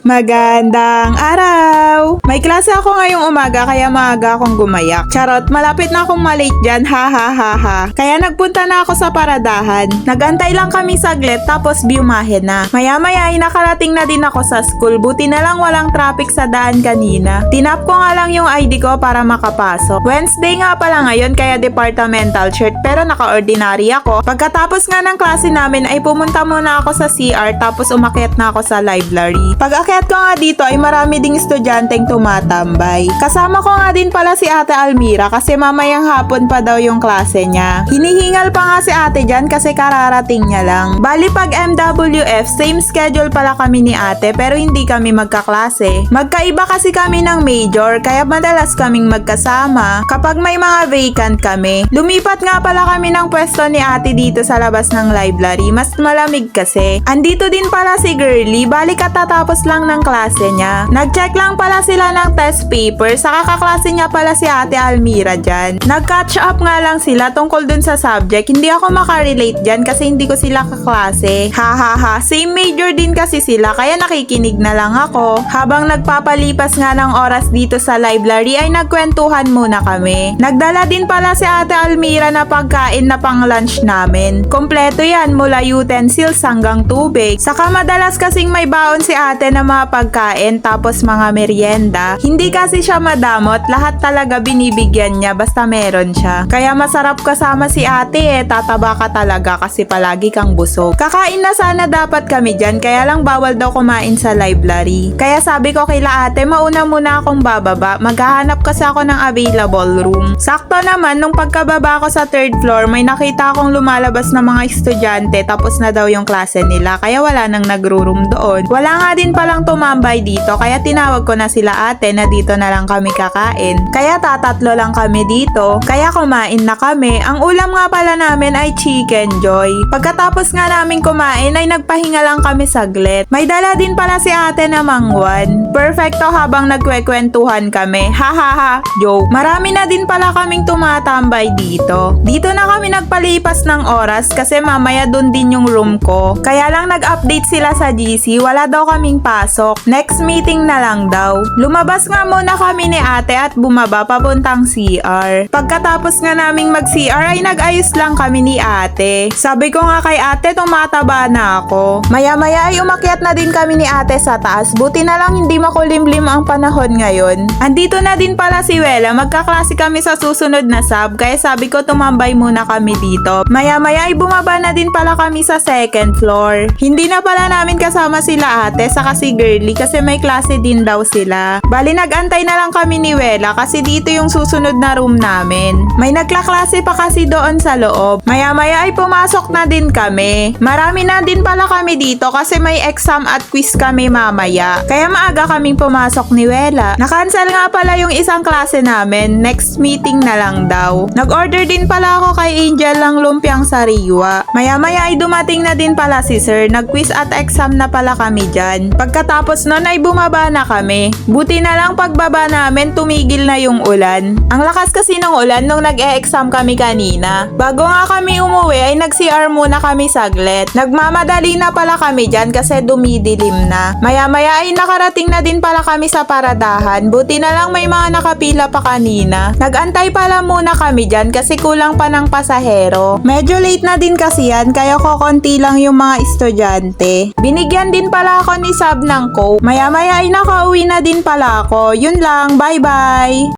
Magandang araw! May klase ako ngayong umaga kaya maaga akong gumayak. Charot, malapit na akong malate dyan, ha ha ha ha. Kaya nagpunta na ako sa paradahan. Nagantay lang kami saglit tapos biumahe na. Maya-maya ay nakarating na din ako sa school, buti na lang walang traffic sa daan kanina. Tinap ko nga lang yung ID ko para makapasok. Wednesday nga pala ngayon kaya departmental shirt pero naka-ordinary ako. Pagkatapos nga ng klase namin ay pumunta muna ako sa CR tapos umakyat na ako sa library. Pag-akyat ko nga dito ay marami ding estudyanteng tumatambay. Kasama ko nga din pala si Ate Almira kasi mamayang hapon pa daw yung klase niya. Hinihingal pa nga si ate dyan kasi kararating niya lang. Bali pag MWF, same schedule pala kami ni ate pero hindi kami magkaklase. Magkaiba kasi kami ng major kaya madalas kaming magkasama kapag may mga vacant kami. Lumipat nga pala kami ng pwesto ni ate dito sa labas ng library. Mas malamig kasi. Andito din pala si Girly. Bali katatapos lang ng klase niya. Nag-check lang pala sila ng test paper sa kakaklase niya pala si Ate Almira dyan. Nag-catch up nga lang sila tungkol dun sa subject. Hindi ako makarelate dyan kasi hindi ko sila kaklase. Ha ha ha, same major din kasi sila kaya nakikinig na lang ako. Habang nagpapalipas nga ng oras dito sa library ay nagkwentuhan muna kami. Nagdala din pala si Ate Almira na pagkain na pang lunch namin. Kompleto yan mula utensils hanggang tubig. Saka madalas kasing may baon si ate na mga pagkain tapos mga merienda. Hindi kasi siya madamot, lahat talaga binibigyan niya basta meron siya. Kaya masarap kasama si ate tataba ka talaga kasi palagi kang busog. Kakain na sana dapat kami dyan kaya lang bawal daw kumain sa library. Kaya sabi ko kila ate mauna muna akong bababa, maghahanap kasi ako ng available room. Sakto naman nung pagkababa ko sa third floor may nakita akong lumalabas na mga estudyante tapos na daw yung klase nila kaya wala nang nagro-room doon. Wala nga din palang tumambay dito kaya tinawag ko na sila ate na dito na lang kami kakain. Kaya tatatlo lang kami dito kaya kumain na kami. Ang ulam nga pala namin ay chicken joy. Pagkatapos nga namin kumain ay nagpahinga lang kami saglit. May dala din pala si ate na mangwan. Perfecto habang nagkwekwentuhan kami. Ha ha ha, joke. Marami na din pala kaming tumatambay dito. Dito na kami nagpalipas ng oras kasi mamaya dun din yung room ko. Kaya lang nag-update sila sa GC, wala daw kaming pasok. Next meeting na lang daw. Lumabas nga muna kami ni ate at bumaba papuntang CR. Pagkatapos nga naming mag-CR ay nag-ayos lang kami ni ate. Sabi ko nga kay ate tumataba na ako. Maya-maya ay umakyat na din kami ni ate sa taas. Buti na lang hindi makulimlim ang panahon ngayon. Andito na din pala si Wela. Magkaklase kami sa susunod na sub kaya sabi ko tumambay muna kami dito. Maya-maya ay bumaba na din pala kami sa second floor. Hindi na pala namin kasama sila ate saka si Girly kasi may klase din daw sila. Bali nag-antay na lang kami ni Wela kasi dito yung susunod na room namin. May nagkaklase pa kasi doon sa loob. Maya-maya ay pumasok na din kami. Marami na din pala kami dito kasi may exam at quiz kami mamaya. Kaya maaga kaming pumasok ni Wela. Na-cancel nga pala yung isang klase namin. Next meeting na lang daw. Nag-order din pala ako kay Angel ng lumpiang sariwa. Maya-maya ay dumating na din pala si Sir. Nag-quiz at exam na pala kami dyan. Pagkatapos nun ay bumaba na kami. Buti na lang pagbaba namin tumigil na yung ulan. Ang lakas kasi ng ulan nung nag-e-exam kami kanina. Bago nga kami umuwi ay nag-CR muna kami saglit. Nagmamadali na pala kami dyan kasi dumidilim na. Maya-maya ay nakarating na din pala kami sa paradahan. Buti na lang may mga nakapila pa kanina. Nag-antay pala muna kami dyan kasi kulang pa ng pasahero. Medyo late na din kasi yan kaya kokonti lang yung mga estudyante. Binigyan din pala ako ni Sab ng Coke. Maya-maya ay nakauwi na din pala ako. Yun lang, bye-bye!